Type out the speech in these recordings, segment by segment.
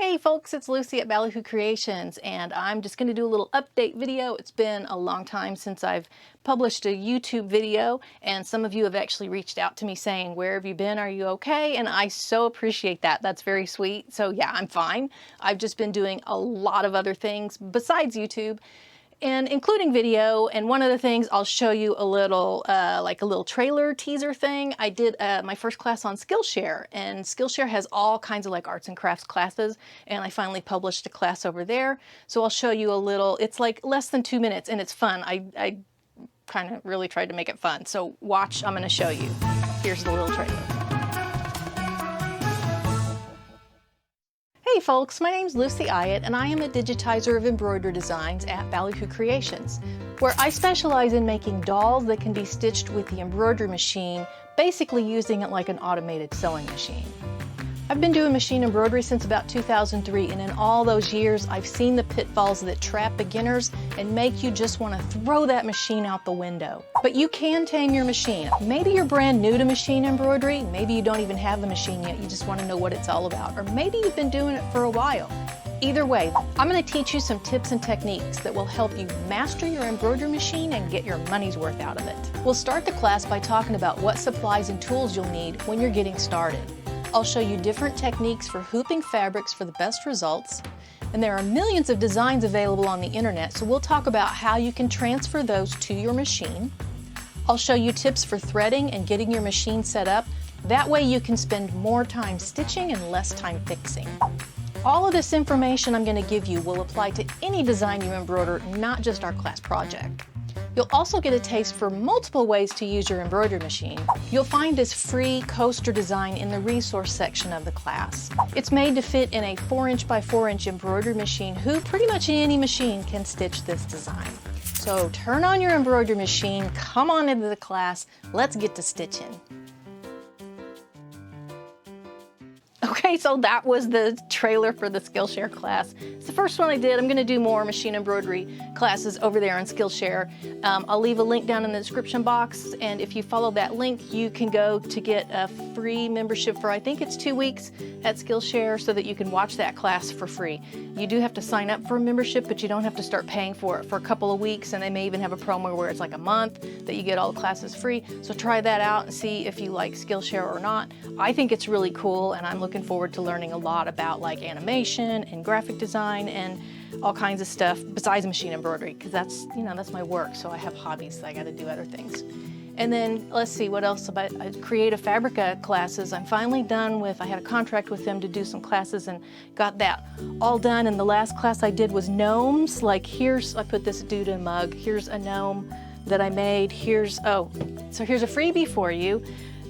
Hey folks, it's Lucy at Ballyhoo Creations, and I'm just going to do a little update video. It's been a long time since I've published a YouTube video, and some of you have actually reached out to me saying, where have you been? Are you okay? And I so appreciate that. That's very sweet. So yeah, I'm fine. I've just been doing a lot of other things besides YouTube, and including video. And one of the things I'll show you a little, like a little trailer teaser thing. I did my first class on Skillshare, and Skillshare has all kinds of like arts and crafts classes, and I finally published a class over there. So I'll show you a little, it's like less than 2 minutes and it's fun. I kind of really tried to make it fun. So watch, I'm gonna show you. Here's the little trailer. Hey folks, my name's Lucy Hyatt, and I am a digitizer of embroidery designs at Ballyhoo Creations, where I specialize in making dolls that can be stitched with the embroidery machine, basically using it like an automated sewing machine. I've been doing machine embroidery since about 2003, and in all those years I've seen the pitfalls that trap beginners and make you just want to throw that machine out the window. But you can tame your machine. Maybe you're brand new to machine embroidery, maybe you don't even have the machine yet, you just want to know what it's all about, or maybe you've been doing it for a while. Either way, I'm going to teach you some tips and techniques that will help you master your embroidery machine and get your money's worth out of it. We'll start the class by talking about what supplies and tools you'll need when you're getting started. I'll show you different techniques for hooping fabrics for the best results, and there are millions of designs available on the internet, so we'll talk about how you can transfer those to your machine. I'll show you tips for threading and getting your machine set up. That way you can spend more time stitching and less time fixing. All of this information I'm going to give you will apply to any design you embroider, not just our class project. You'll also get a taste for multiple ways to use your embroidery machine. You'll find this free coaster design in the resource section of the class. It's made to fit in a 4" by 4" embroidery machine, who pretty much any machine can stitch this design. So turn on your embroidery machine, come on into the class, let's get to stitching. Okay, so that was the trailer for the Skillshare class. It's the first one I did. I'm going to do more machine embroidery classes over there on Skillshare. I'll leave a link down in the description box, and if you follow that link, you can go to get a free membership for, I think it's 2 weeks at Skillshare, so that you can watch that class for free. You do have to sign up for a membership, but you don't have to start paying for it for a couple of weeks, and they may even have a promo where it's like a month that you get all the classes free. So try that out and see if you like Skillshare or not. I think it's really cool, and I'm looking forward to learning a lot about like animation and graphic design and all kinds of stuff besides machine embroidery, because that's, you know, that's my work. So I have hobbies, so I got to do other things. And then let's see what else about Creative Fabrica classes. I'm finally done with, I had a contract with them to do some classes and got that all done. And the last class I did was gnomes. Like here's, I put this dude in a mug. Here's a gnome that I made. Here's, oh, so here's a freebie for you.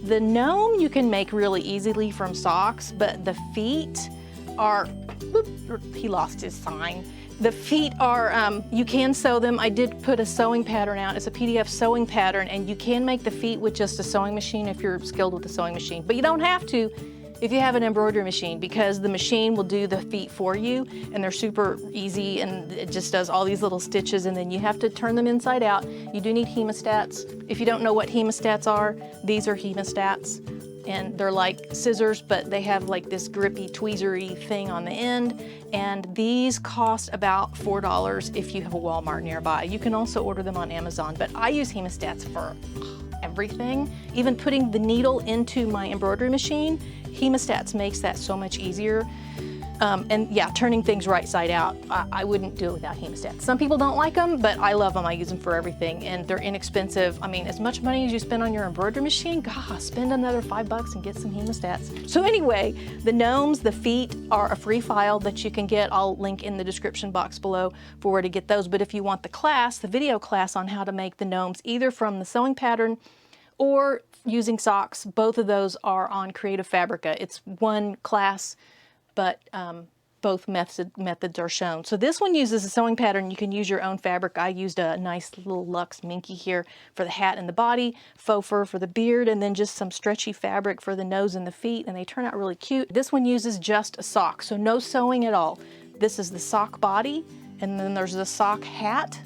The gnome you can make really easily from socks, but the feet are, whoop, he lost his sign. The feet are, you can sew them. I did put a sewing pattern out. It's a PDF sewing pattern, and you can make the feet with just a sewing machine if you're skilled with the sewing machine. But you don't have to if you have an embroidery machine, because the machine will do the feet for you, and they're super easy, and it just does all these little stitches, and then you have to turn them inside out. You do need hemostats. If you don't know what hemostats are, these are hemostats. And they're like scissors, but they have like this grippy, tweezery thing on the end. And these cost about $4 if you have a Walmart nearby. You can also order them on Amazon, but I use hemostats for everything. Even putting the needle into my embroidery machine, hemostats makes that so much easier. And yeah, turning things right side out, I wouldn't do it without hemostats. Some people don't like them, but I love them. I use them for everything, and they're inexpensive. I mean, as much money as you spend on your embroidery machine, gosh, spend another $5 and get some hemostats. So anyway, the gnomes, the feet are a free file that you can get. I'll link in the description box below for where to get those. But if you want the class, the video class on how to make the gnomes, either from the sewing pattern or using socks, both of those are on Creative Fabrica. It's one class, but both methods are shown. So this one uses a sewing pattern. You can use your own fabric. I used a nice little luxe minky here for the hat and the body, faux fur for the beard, and then just some stretchy fabric for the nose and the feet, and they turn out really cute. This one uses just a sock, so no sewing at all. This is the sock body, and then there's the sock hat,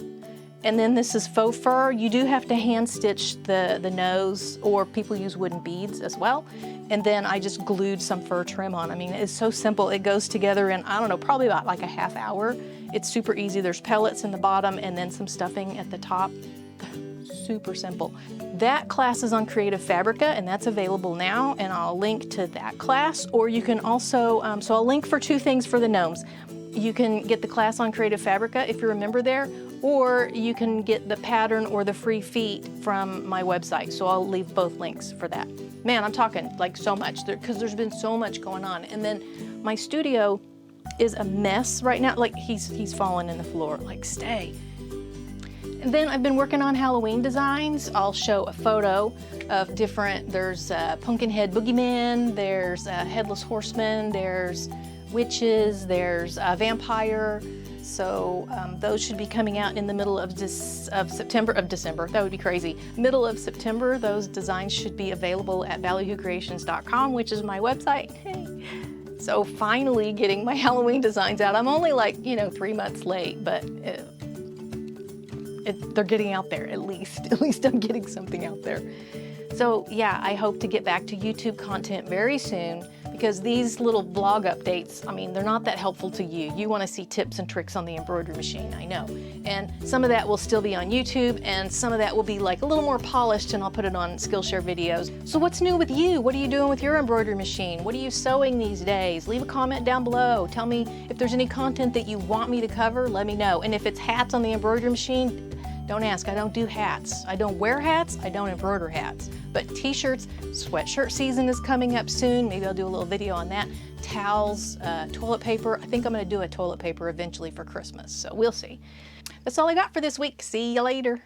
And then this is faux fur. You do have to hand stitch the nose, or people use wooden beads as well. And then I just glued some fur trim on. I mean, it's so simple. It goes together in, I don't know, probably about like a half hour. It's super easy. There's pellets in the bottom and then some stuffing at the top. Super simple. That class is on Creative Fabrica, and that's available now, and I'll link to that class. Or you can also, so I'll link for two things for the gnomes. You can get the class on Creative Fabrica if you're a member there, or you can get the pattern or the free feet from my website. So I'll leave both links for that. Man, I'm talking like so much because there's been so much going on. And then my studio is a mess right now. Like he's fallen in the floor, like stay. And then I've been working on Halloween designs. I'll show a photo of different, there's Pumpkinhead Boogeyman, there's Headless Horseman, there's witches, there's a vampire. So those should be coming out in the middle of December, that would be crazy. Middle of September, those designs should be available at ballyhoocreations.com, which is my website. Hey. So finally getting my Halloween designs out. I'm only like, 3 months late, but they're getting out there at least. At least I'm getting something out there. So yeah, I hope to get back to YouTube content very soon, because these little blog updates, I mean, they're not that helpful to you. You want to see tips and tricks on the embroidery machine, I know. And some of that will still be on YouTube, and some of that will be like a little more polished, and I'll put it on Skillshare videos. So what's new with you? What are you doing with your embroidery machine? What are you sewing these days? Leave a comment down below. Tell me if there's any content that you want me to cover, let me know. And if it's hats on the embroidery machine, don't ask, I don't do hats. I don't wear hats, I don't embroider hats. But t-shirts, sweatshirt season is coming up soon. Maybe I'll do a little video on that. Towels, toilet paper. I think I'm gonna do a toilet paper eventually for Christmas, so we'll see. That's all I got for this week. See you later.